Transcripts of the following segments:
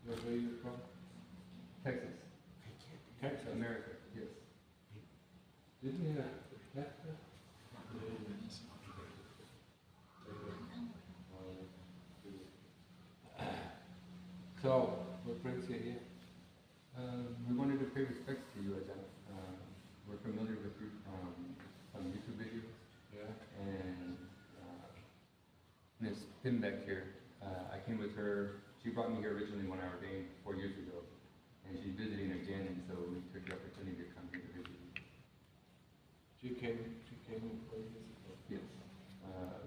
Where are you from? Texas. Texas, America, yes. Didn't you have Texas? So, what brings you here? We wanted to pay respects to you, Ajahn. We're familiar with you from YouTube videos, Yeah. and Miss Pim back here. I came with her. She brought me here originally when I ordained 4 years ago, and she's visiting again, and so we took the opportunity to come here to visit you. She came in 4 years ago. Yes.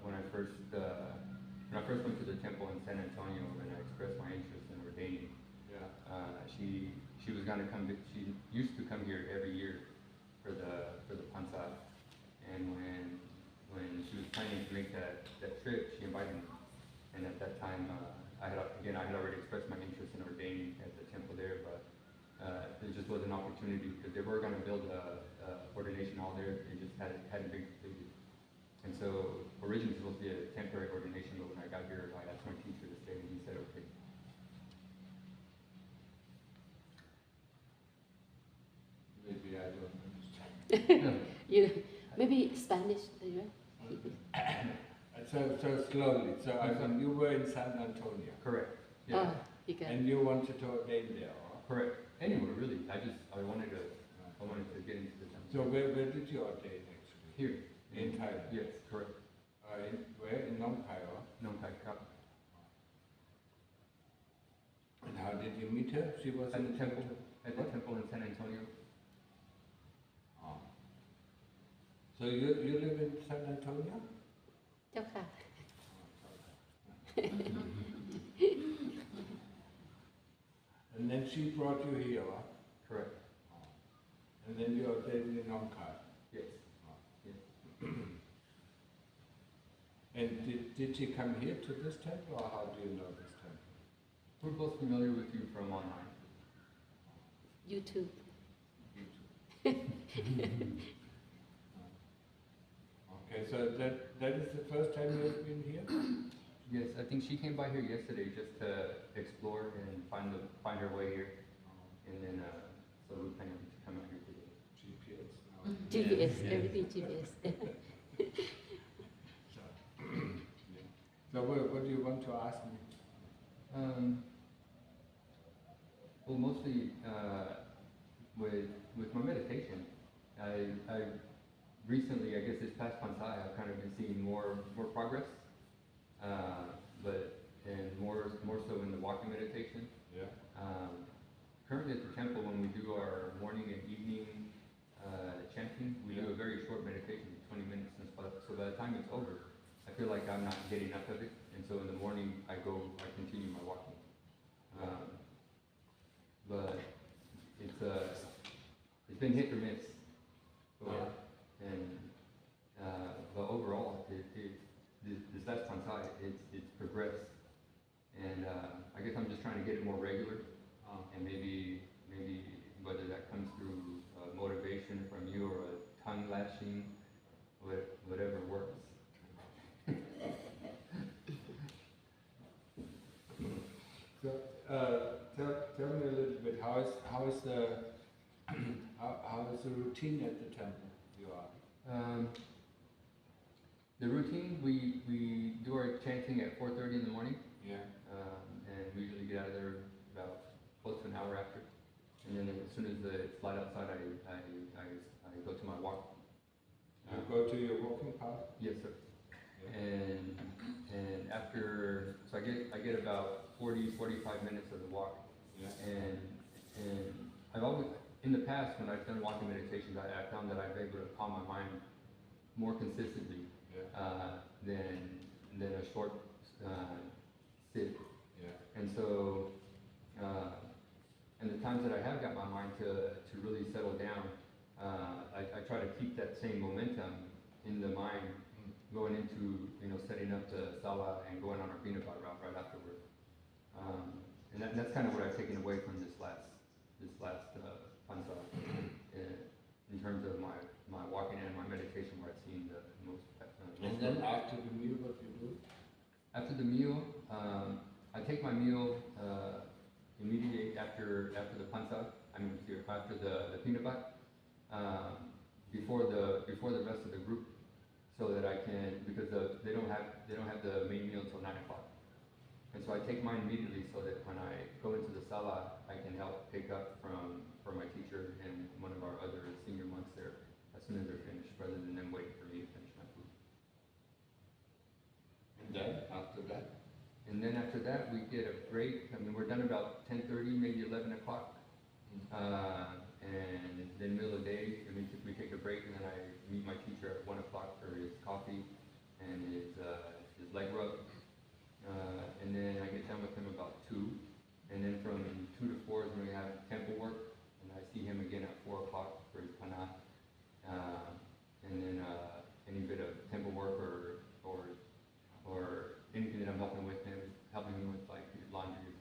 When I first went to the temple in San Antonio and I expressed my interest in ordaining, Yeah. she was gonna come. She used to come here every year for the pansat, and when she was planning to make that trip, she invited me. And at that time, I had already expressed my interest in ordaining at the temple there, but there just was an opportunity because they were gonna build a ordination hall there. It just hadn't been completed. And so originally it was supposed to be a temporary ordination, but when I got here, I asked my teacher to stay, and he said okay. Maybe I don't understand. Maybe Spanish, right? So slowly. So you were in San Antonio. Correct. Yeah. And you wanted to ordain there, or? Correct. Anywhere really. I wanted to get into the temple. So where did you ordain actually? Here. In Thailand? Yes, correct. Where? In Nong Pai, or? Nong Thai Cup. And how did you meet her? She was At in the temple. At the temple in San Antonio. Oh. So you live in San Antonio? เจ้าค่ะ And then she brought you here, huh? Correct. And then you ordained in Nong Khai. Yes. Yes. And did she come here to this temple, or how do you know this temple? We're both familiar with you from online. YouTube. Okay, so that is the first time you've been here? Yes, I think she came by here yesterday just to explore and find her way here, and then so we planning to come out here today. GPS now. GPS, everything GPS. So what do you want to ask me? Well, mostly with my meditation, I recently, I guess this past Pansai, I've kind of been seeing more progress, but more so in the walking meditation. Yeah. Currently at the temple, when we do our morning and evening chanting, we do a very short meditation, 20 minutes, and so by the time it's over, I feel like I'm not getting enough of it, and so in the morning I continue my walking. But it's been hit or miss. But overall, this last Pansai, it's progressed, and I guess I'm just trying to get it more regular, and maybe whether that comes through motivation from you or a tongue lashing, whatever works. So tell me a little bit, how is the routine at the temple you are? The routine, we do our chanting at 4:30 in the morning. Yeah. And we usually get out of there about close to an hour after. And then as soon as it's light outside, I go to my walk. You go to your walking path? Yes, sir. Yeah. And after, so I get about 40-45 minutes of the walk. Yeah. And I've always, in the past, when I've done walking meditations, I found that I've been able to calm my mind more consistently than a short sit. Yeah. And so, and the times that I have got my mind to really settle down, I try to keep that same momentum in the mind going into, setting up the sala and going on our peanut butter route right afterward. And that's kind of what I've taken away from this last Pansai, in terms of my walking and my meditation, where I've seen the most. And then after the meal, what you do? After the meal, I take my meal after the pansa, after the peanut butter, before the rest of the group, so that I can, because they don't have the main meal until 9 o'clock. And so I take mine immediately so that when I go into the sala, I can help pick up from my teacher and one of our other senior monks there as soon as they're finished, rather than them waiting for me to finish my food. And then after that, And then after that, we get a break. I mean, we're done about 10:30, maybe 11 o'clock. And then middle of the day, we take a break, and then I meet my teacher at 1 o'clock for his coffee and his leg rub. And then I get done with him about 2. And then from 2 to 4 is when we have temple work, and I see him again at 4 o'clock for his pana. And then any bit of temple work or anything that I'm helping him with like laundry.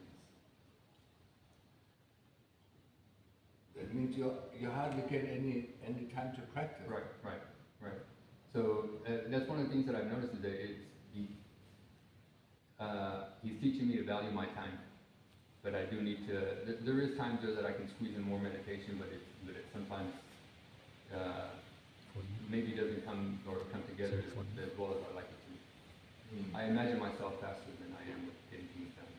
that means you hardly get any time to practice. Right. So that's one of the things that I've noticed is that he's teaching me to value my time. But I do need to. There is times that I can squeeze in more meditation, but it sometimes maybe doesn't come together as well as I like it to. I imagine myself faster than I am with getting things done.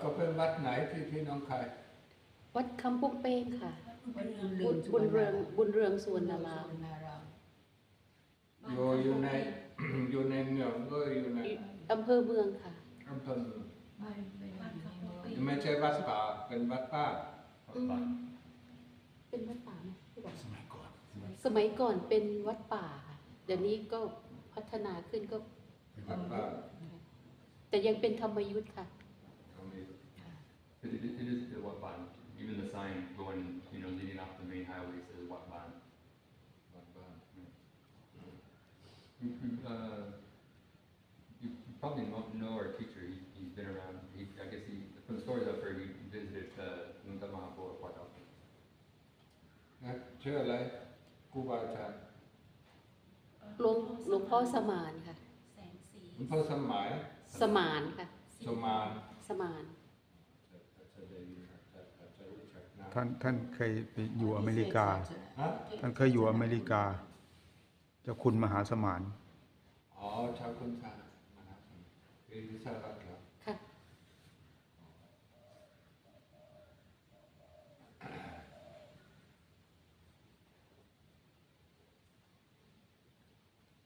ก็เป็นวัดไหนที่น้องคาย วัดคำปุกเป้งค่ะ บุญ บุญเรืองสุวรรณาราม อยู่ใน อยู่ในเมืองก็อยู่ใน อำเภอเมืองค่ะ อำเภอเมืองไม่ใช่วัดป่าเป็นวัดป่า เป็นวัดป่าไหมที่บอก สมัยก่อน สมัยก่อนเป็นวัดป่าค่ะเดี๋ยวนี้ก็พัฒนาขึ้นก็ เป็นวัดป่า แต่ยังเป็นธรรมยุทธ์ค่ะ But it is the Wat Ban. Even the sign going, leading off the main highway says Wat Ban. วัดป่า You probably know our teacher. He's been around. I guess from the stories I've heard, he visited Nunta Mahaprabhu quite often. ชื่ออะไรครูบาอาจารย์ หลวงพ่อสมานค่ะ หลวงพ่อสมัย สมานค่ะ สมาน สมาน ท่านเคยไปอยู่อเมริกา ฮะ ท่านเคยอยู่อเมริกา เจ้าคุณมหาสมาน อ๋อชาวคุณชามาครับเป็นวิชาการเหรอ ค่ะ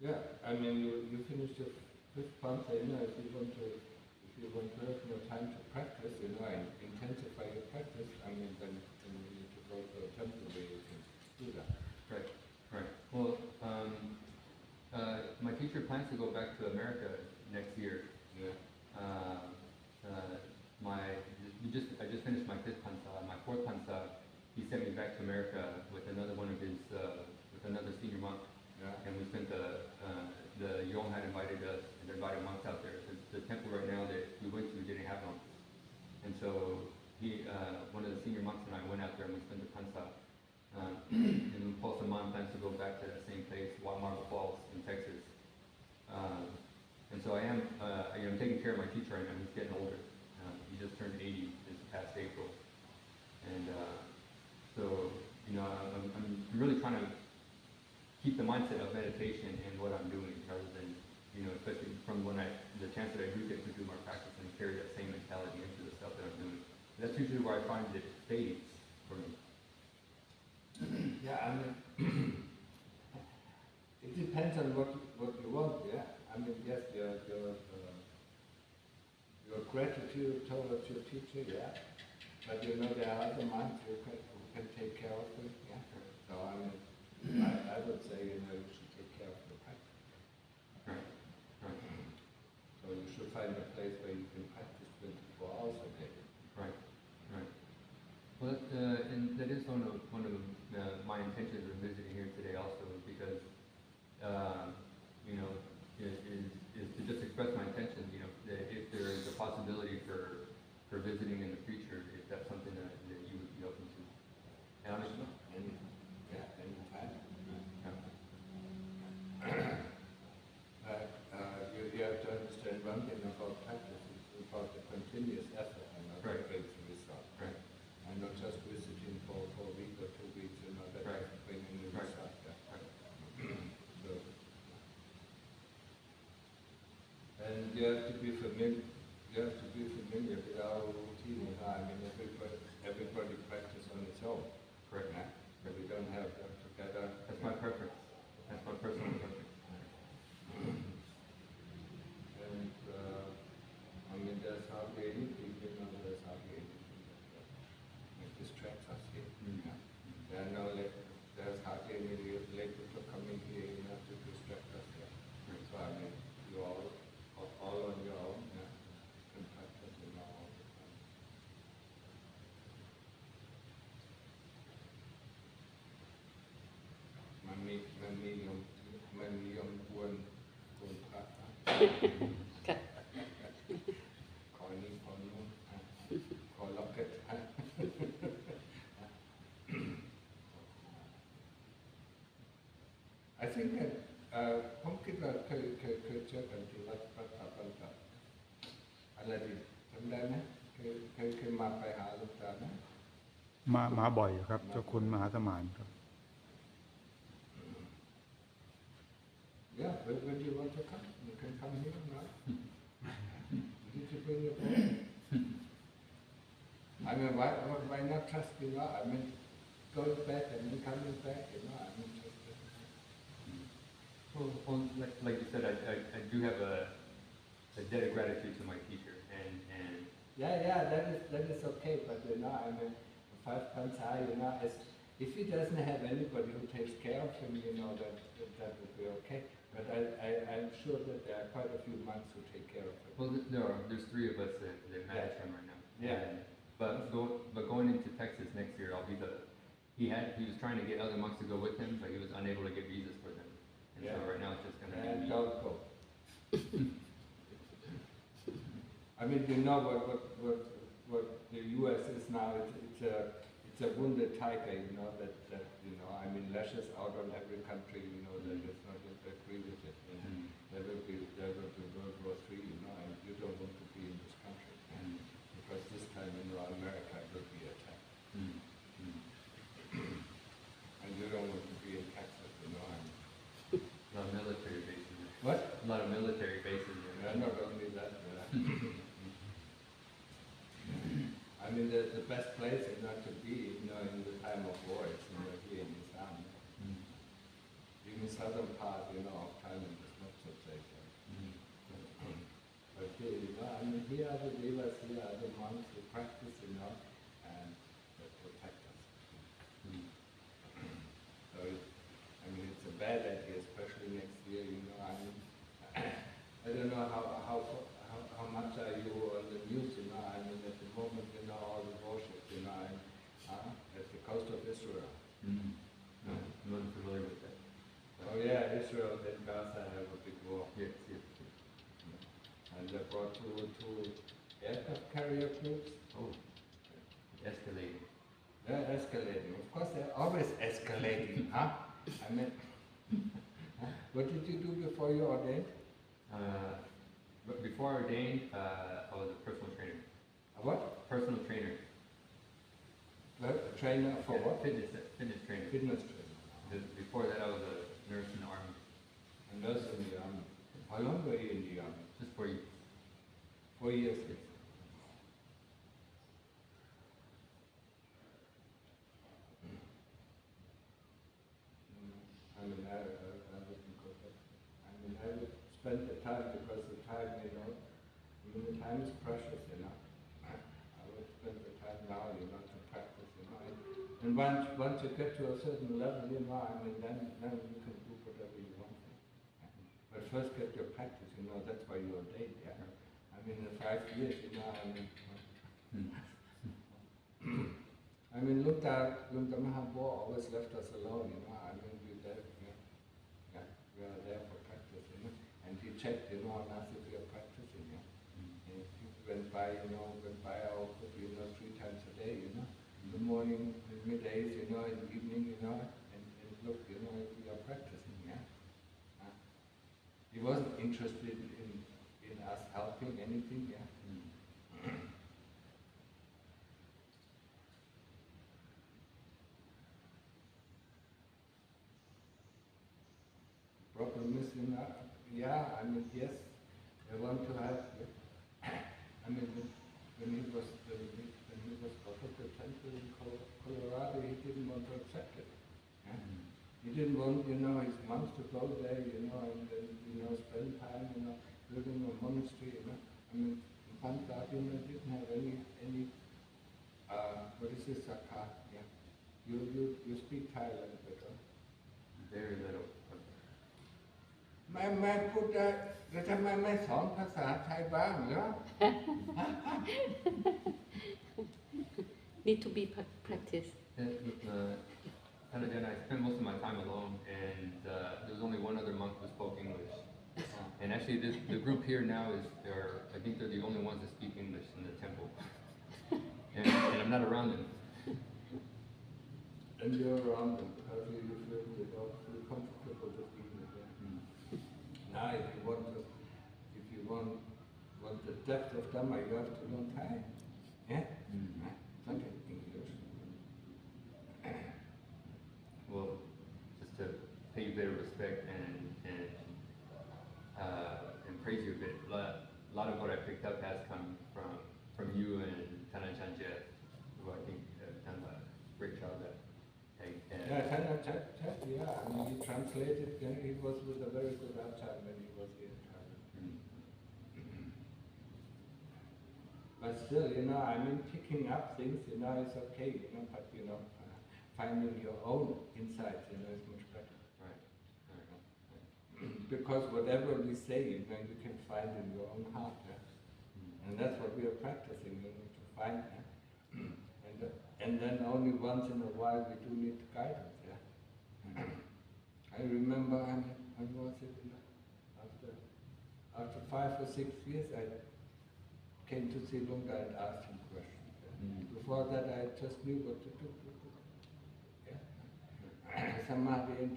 Yeah, I mean you finished your fifth month, if you want to have more time to practice, and intensify your practice, I mean then you need to go to a temple where you can do that. Right. Well, my teacher plans to go back to America next year. Yeah. I just finished my 5th pansa. My 4th pansa, he sent me back to America with another one of his, with another senior monk. Yeah. And we spent the Yom had invited us and invited monks out there. The temple right now that we went to didn't have monks. And so one of the senior monks and I went out there and we spent the pansa. And Paul Saman plans to go back to that same place, Marble Falls in Texas. And so I'm taking care of my teacher right now. He's getting older. He just turned 80 this past April. And so, I'm really trying to keep the mindset of meditation in what I'm doing rather than, especially from the chance that I do get to do my practice and carry that same mentality into the stuff that I'm doing. That's usually where I find it fades for me. Yeah, I mean it depends on what you want. Yeah, I mean yes, your gratitude towards your teacher. Yeah, but there are other monks who can take care of it. Yeah, so I mean. I would say, you should take care of the practice. Right. So you should find a place where you can practice 24 hours a day. Right. Well, and that is one of my intentions of visiting here today also, because is to just express my intention. That if there is a possibility for visiting in the future, if that's something that you would be open to. And honestly, Anytime. But you have to understand one thing about practice. It's about you have to be familiar. You have to be familiar with our routine. I mean, everybody practice on its own. Correct. But we don't have that together. That's my preference. That's my personal preference. And I mean, there's hardly anything, there's hardly anything that distracts us here. There are there's hardly any lay people coming here, to distract us here. So I mean, you all on your own, can practice all the time. มันมียมกวนพระ ค่ะ ขอนี้ขอนู้นขอล็อกเก็ตI think that ผมคิดว่าเคยเจอกันที่วัดพระปัญจอะไรดีจำได้ไหมเคยมาไปหาหลวงตาไหมมาบ่อยครับเจ้าคุณมหาสมานครับ Yeah, but when you want to come, you can come here, right? Did you bring your phone? I mean, why not trust me? I mean, going back and then coming back, I mean, just. Well, like you said, I do have a debt of gratitude to my teacher, and Yeah, that is okay, but I mean, 5 pounds high, if he doesn't have anybody who takes care of him, that would be okay. But I'm sure that there are quite a few monks who take care of him. well, there's 3 of us that manage him right now. Yeah. But going into Texas next year, I'll be he was trying to get other monks to go with him, but he was unable to get visas for them. And so right now it's just going to be me. Don't go. I mean, you know what the U.S. is now. It's a wounded tiger, that I mean, lashes out on every country, that does not agree with it. There will be World War III, and you don't want to be in this country, because this time, America will be attacked, and you don't want to be in Texas, A lot of military bases. What? A lot of military bases. Not only that. I mean, the best place is not to be, in the time of war. It's here in Islam. Even southern part, of Thailand is not so safe. But here, I mean, here are the devas, here are the monks who practice, and they protect us. So, I mean, it's a bad idea, especially next year. I mean, I don't know how much are you on the news. I mean, at the moment, all the warships, at the coast of Israel. I'm not familiar with that. Oh yeah, Israel and Gaza have a big war. Yes. And they brought two aircraft carrier groups. Oh, escalating. They're escalating. Of course, they're always escalating, huh? I mean, what did you do before you ordained? But before I ordained, I was a personal trainer. A what? Personal trainer. A trainer for what? Fitness trainer. Fitness trainer. Before that, I was a nurse in the army. A nurse in the army. How long were you in the army? Just 4 years. 4 years. I mean, I wouldn't go back. I mean, I would spend the time, because the time, the time is precious, I would spend the time now, to practice, And once you get to a certain level, I mean, then you can do whatever you want. But first get your practice, that's why you ordained, I mean, in 5 years, I mean, Lunta Mahabua always left us alone, I mean, we are there for practice, and he checked, on us if we are practicing, And he went by our group, 3 times a day, in the morning, in the middays, in the evening, and look, if we are practicing, He wasn't interested in us helping anything, Problem is, I mean, yes, they want to have that. I mean, when he was offered the temple in Colorado, he didn't want to accept it. Yeah? He didn't want, his monks to go there, and then, spend time, building a monastery, I mean, Pancrab, didn't have any, what is this, Sakha? Yeah. You speak Thai a little bit, huh? Very little. ไม่พูดได้แล้วทำไมไม่สอนภาษาไทยบ้างเหรอ Need to be practice. And I spent most of my time alone, and there was only one other monk who spoke English. And actually, the group here now I think they're the only ones that speak English in the temple. And I'm not around them. And you're around them because you feel comfortable to be with them. Now, if you want the depth of Dhamma, you have to learn Thai. Yeah? Not English. Well, just to pay you a bit of respect and praise you a bit, a lot of what I picked up has come from you and Tanachanjia, who I think have done a great job at. Yeah, Tanachanjia, I mean, he translated, he was with a very good Acharya when he was here in Thailand. But still, I mean, picking up things, is okay, but, finding your own insights, is much better. Right. Because whatever we say, you can find in your own heart. And that's what we are practicing, to find. And then only once in a while we do need guidance. I remember, when was it? After 5 or 6 years, I came to see Lunga and asked him questions. Before that, I just knew what to do. Samadhi and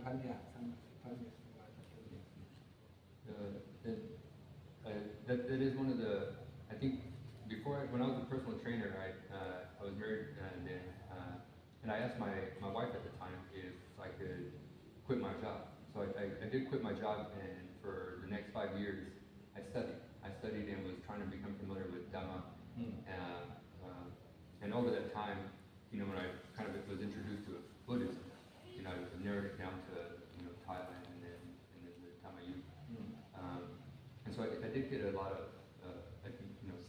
Panya. That is one of the, I think, when I was a personal trainer, I was married, and I asked my wife at the time if I could quit my job. So I did quit my job, and for the next 5 years, I studied and was trying to become familiar with Dhamma. And over that time, when I kind of was introduced to Buddhism, I narrowed it down to Thailand and then the Dhamma youth. And so I did get a lot of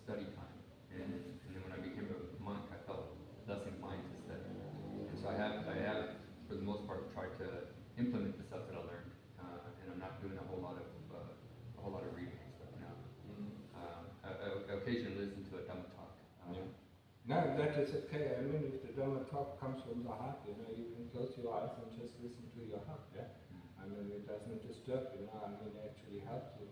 study time. And then when I became a monk, I felt less inclined to study. And so I have for the most part tried to implement the stuff that I learned, and I'm not doing a whole lot of reading and stuff now. I occasionally listen to a Dhamma talk. No, that is okay. I mean, if the Dhamma talk comes from the heart, you can close your eyes and just listen to your heart. Yeah, I mean, it doesn't disturb you. I mean, it actually helps you.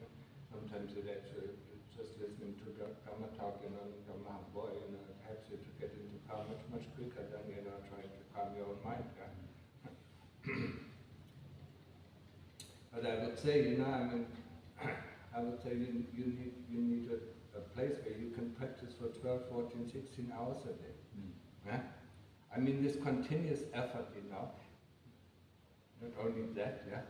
Sometimes it actually just listening to the Dhamma talk, Dhamma boy, it helps you to get into calm much quicker than trying to calm your own mind. Yeah? But I would say, I would say you need a place where you can practice for 12, 14, 16 hours a day. Yeah? I mean, this continuous effort, not only that, yeah.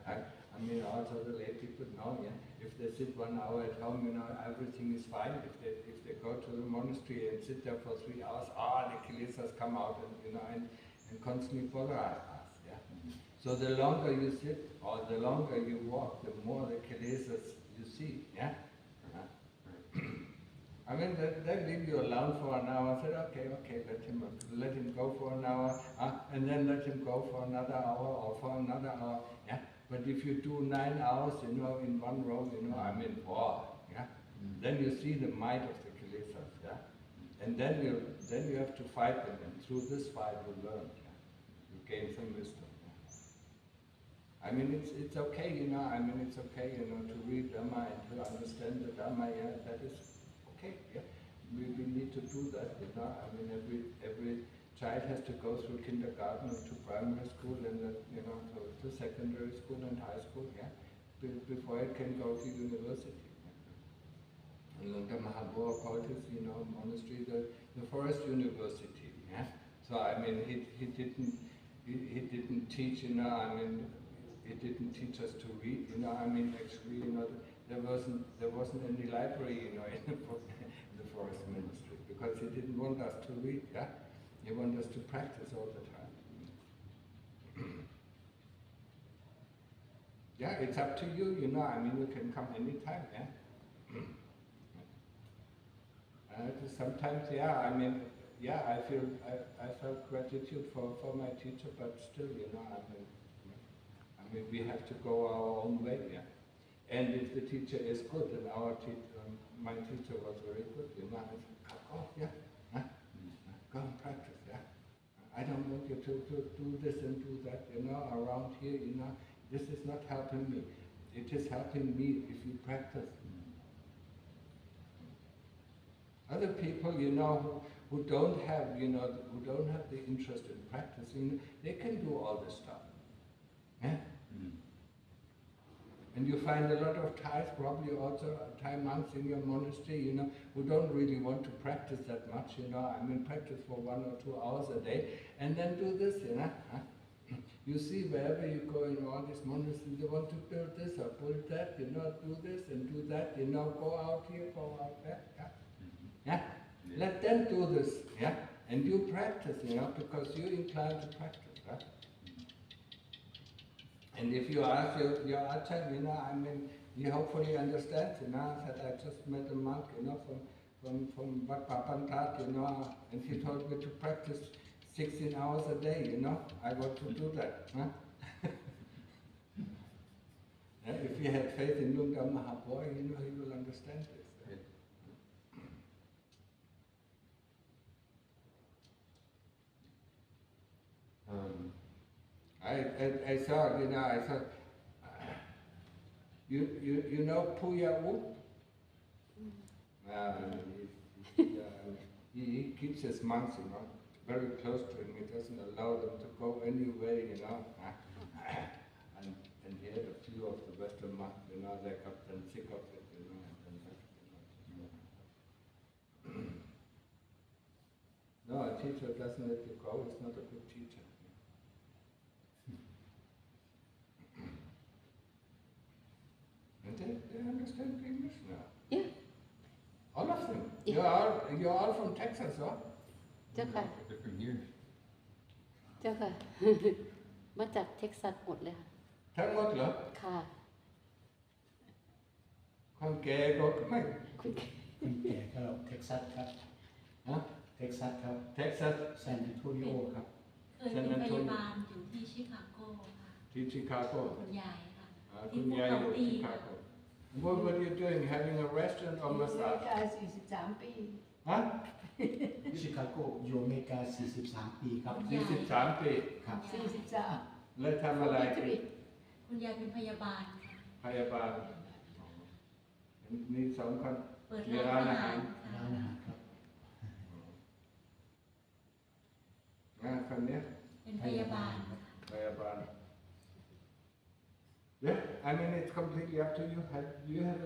I mean, also the lay people know, yeah. If they sit 1 hour at home, everything is fine. If they go to the monastery and sit there for 3 hours, the kilesas come out and constantly bother us, yeah. So the longer you sit or the longer you walk, the more the kilesas you see, yeah. I mean, they leave you alone for an hour. I said, okay, let him go for an hour, and then let him go for another hour or for another hour, yeah. But if you do 9 hours, in one row, I mean, wow, yeah. Then you see the might of the kilesas, yeah. And then you have to fight them, and through this fight you learn, yeah. You gain some wisdom. Yeah. I mean, it's okay, I mean, it's okay, to read Dhamma and to understand the Dhamma, yeah. That is okay, yeah. We need to do that, I mean, every child has to go through kindergarten and to primary school and then, to secondary school and high school, yeah, before it can go to university. Yeah. And Lunga Mahabua called his, monastery the forest university, yeah. So I mean, he didn't teach, I mean, he didn't teach us to read, I mean, actually, there wasn't any library, you know, in the forest ministry, because he didn't want us to read. Yeah, he wanted us to practice all the time. Yeah, it's up to you, you know. I mean, you can come anytime. Yeah. Sometimes, yeah. I mean, yeah. I felt gratitude for my teacher, but still, you know, I mean, we have to go our own way. Yeah. And if the teacher is good, and my teacher was very good, you know, I said, oh, yeah, go and practice, yeah. I don't want you to do this and do that, you know, around here, you know. This is not helping me. It is helping me if you practice. Other people, you know, who don't have, you know, who don't have the interest in practicing, they can do all this stuff. Yeah? And you find a lot of Thais, probably also Thai monks in your monastery, you know, who don't really want to practice that much, you know. I mean, practice for 1 or 2 hours a day, and then do this, you know. You see, wherever you go in all these monasteries, they want to build this or build that, you know, do this and do that, you know, go out here, go out there, yeah. Yeah? Let them do this, yeah? And you practice, you know, because you're inclined to practice, right? And if you ask your Acharya, you know, I mean, he hopefully understands, you know, that I just met a monk, you know, from Wat Papantat, you know, and he told me to practice 16 hours a day, you know. I want to do that, huh? Yeah, if he had faith in Lungta Mahapoy, you know, he will understand this. Right? I saw, you know, you know Puya Wu? He keeps his monks, you know, very close to him. He doesn't allow them to go anywhere, you know. And he had a few of the Western monks, you know, they got them sick of it, you know, and left, you know. No, a teacher doesn't let you go, it's not a good teacher. And they understand English now. Yeah. All of them. Yeah. You're all from Texas, huh? เจ้าค่ะ They're from here. เจ้าค่ะ มาจากเท็กซัสหมดเลยค่ะ ทั้งหมดเหรอ ค่ะ คนแก่ก็ไม่ คุณ คุณแก่ก็เท็กซัสครับ ฮะ เท็กซัสครับ เท็กซัส ซานแอนโทนิโอครับ เคยเป็นพยาบาลอยู่ที่ชิคาโกค่ะ ที่ชิคาโก คุณยายค่ะ คุณยายอยู่ชิคาโก What were you doing? Having a restaurant or massage? 43 ปี ฮะ ชิคาโกอยู่อเมริกา 43 ปีครับ 43 ปี ครับ 43 แล้วทำอะไร คุณยายเป็นพยาบาลค่ะ พยาบาลมี2 คน เปิด มี ร้านอาหาร ร้านอาหารครับ คนนี้ เป็นพยาบาลค่ะ พยาบาล Yeah, I mean, it's completely up to you. Do you have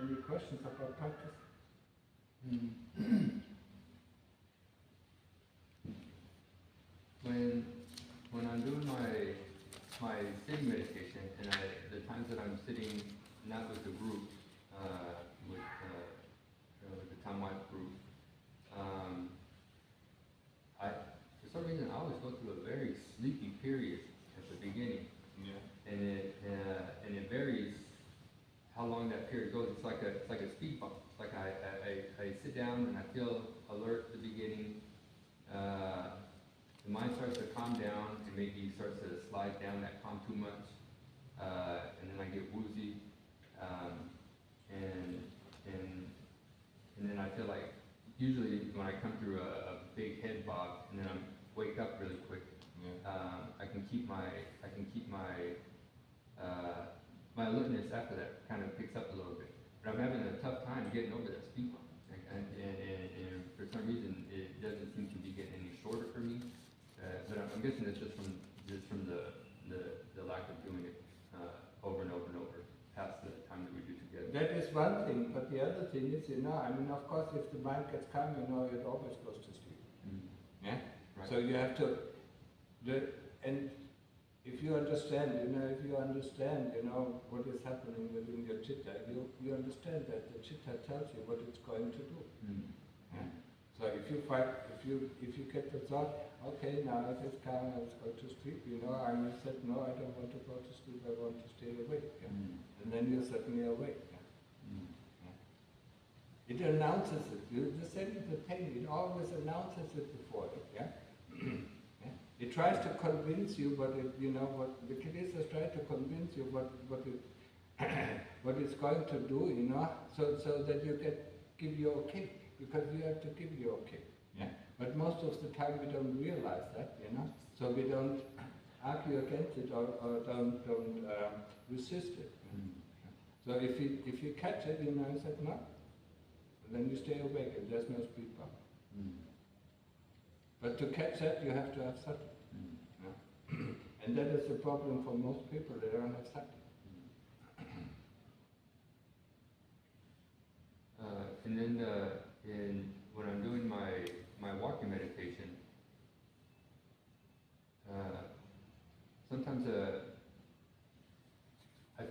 any questions about practice? When I'm doing my sitting meditation, and the times that I'm sitting not with the group, with the Tamwai group, for some reason I always go through a very sleepy period at the beginning. Yeah. And it varies how long that period goes. It's like a speed bump. It's like I sit down and I feel alert at the beginning. The mind starts to calm down and maybe starts to slide down that calm too much, and then I get woozy, and then I feel like usually when I come through a big head bob and then I wake up really quick. I can keep my my alertness after that kind of picks up a little bit, but I'm having a tough time getting over that speed bump, and for some reason it doesn't seem to be getting any shorter for me. But I'm guessing it's just from the lack of doing it over and over and over past the time that we do together. That is one thing, but the other thing is, you know, I mean, of course, if the mind gets calm, you know, it always goes to sleep. Yeah. Right. So you have to, and if you understand, what is happening within your chitta, you understand that the chitta tells you what it's going to do. Yeah? So if you get the thought, okay, now if it's calm, let's go to sleep, and you said, no, I don't want to go to sleep, I want to stay awake. Yeah? And then you're suddenly awake. Yeah? It announces it. The same with the pain, it always announces it before it. Yeah? Yeah? It tries to convince you, but what the kilesas try to convince you what it's going to do, so that you give you okay, because you have to give you okay. Yeah? But most of the time we don't realize that, so we don't argue against it or don't resist it. So if you catch it, you said no, then you stay awake and there's no speed bump. But to catch that, you have to have sati. And that is the problem for most people, they don't have sati. And then when I'm doing my walking meditation, sometimes I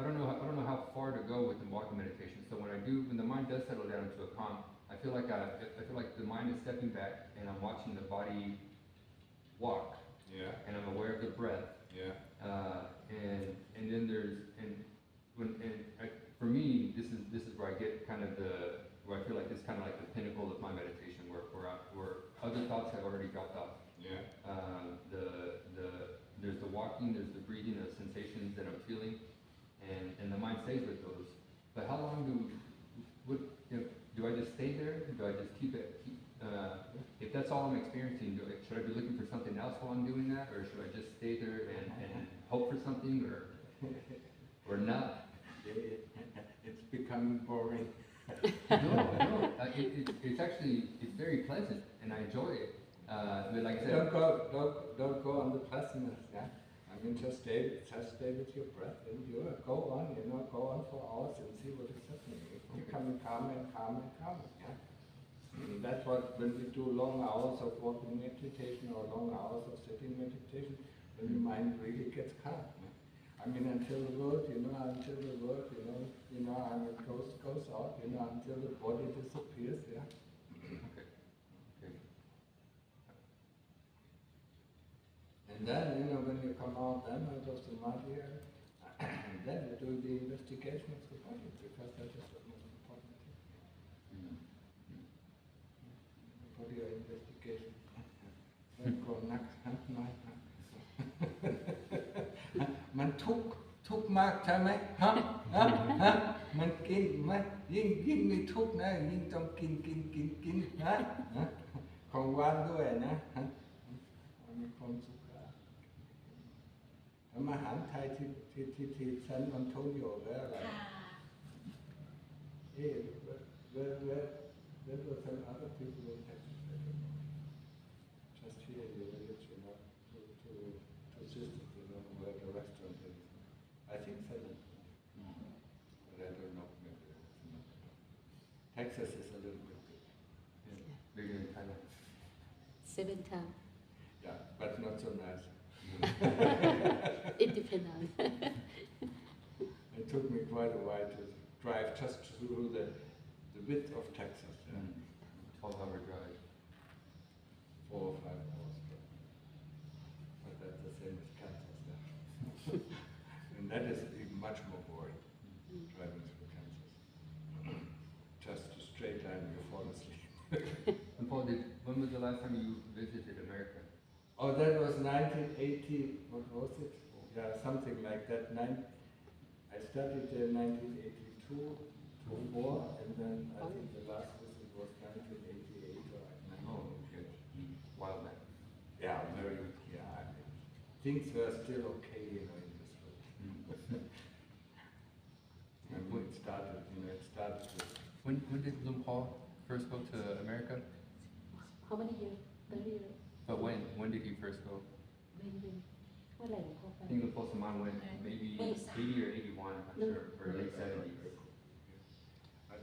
don't know how far to go with the walking meditation. So when the mind does settle down into a calm, I feel like the mind is stepping back and I'm watching the body walk. Yeah. And I'm aware of the breath. Yeah. And then for me, this is where I get where I feel like it's kind of like the pinnacle of my meditation, where other thoughts have already dropped off. Yeah. There's the walking, there's the breathing, the sensations that I'm feeling, and the mind stays with those. But how long do I just stay there? Do I just keep it? If that's all I'm experiencing, should I be looking for something else while I'm doing that, or should I just stay there and hope for something, or not? It's becoming boring. No. It's very pleasant, and I enjoy it. But like I said, Don't go on the pleasantness. Yeah. I mean, just stay with your breath, and you go on. Go on for hours and see what is happening. It's becoming calmer and calmer and calmer. Yeah. And that's what when we do long hours of walking meditation or long hours of sitting meditation, when the mind really gets calm. Yeah? I mean, until the world, goes out, until the body disappears. Yeah. okay. And then, when you come out then out of samadhi, then you do the investigation of the body, because that is the most important thing. Body or investigation. Then go next,มันทุกข์มากใช่ไหมมันกินไหมยิ่งมีทุกข์นะยิ่งต้องกินนะของหวานด้วยนะมีความสุขอาหารไทยที่ซันอันโทนิโอแล้วอะไรthere were some other people in Texas, I don't know. Just here in the village, two sisters, where the restaurant is. I think San Antonio, but I don't know. Maybe Texas is a little bit big. Yeah. Bigger than Thailand. 7 times. Yeah, but not so nice. It depends on. It took me quite a while to drive just through the width of Texas. Yeah. 12-hour drive. 4 or 5 hours drive. But that's the same as Kansas. Yeah. And that is even much more boring, driving through Kansas. Just a straight line, you fall asleep. And Paul, when was the last time you visited America? Oh, that was 1980, what was it? Yeah, something like that. I studied there in 1982 to 4, and then I think the last visit was 1988 or 1988. Oh, okay. While back. Yeah, very, yeah. Things were still okay, in this world. And when it started, with... When did Lum Paul first go to America? How many years? 30 years. But when did he first go? What like I think the Paul Saman went maybe 80 or 81, I'm not sure, or late 70s.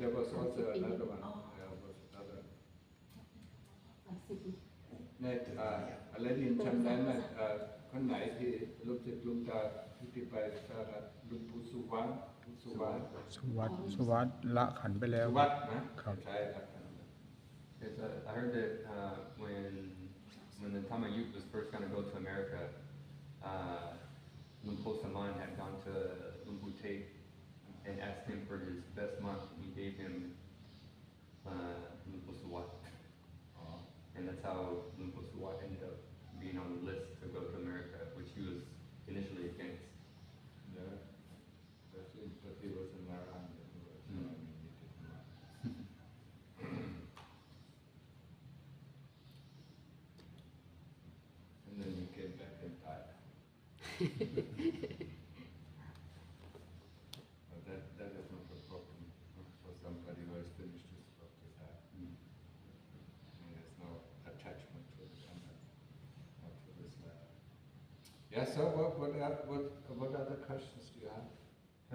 There was also another one. There was another. A lady in Thailand คนไหนที่ลูกศิษย์ลุงตาที่ไปสหรัฐลุงปู่สุวรรณสุวรรณ สวัสดละขันไปแล้ว สุวัฒน์นะครับ ใช่ครับ Yes, I heard that when the Tama youth was first going to go to America, Lumpo Saman had gone to Lumpu Tate and asked him for his best month, and he gave him Lumpo Suwat. And that's how Lumpo Suwat ended up being on the list to go to America, which he was initially against. Yeah, but he was in Ireland anyway, so I mean, he didn't mind. And then he came back and died. But that is not a problem for somebody who has finished his work with that. And there's no attachment to it and not to this life. Yeah, so what other questions do you have?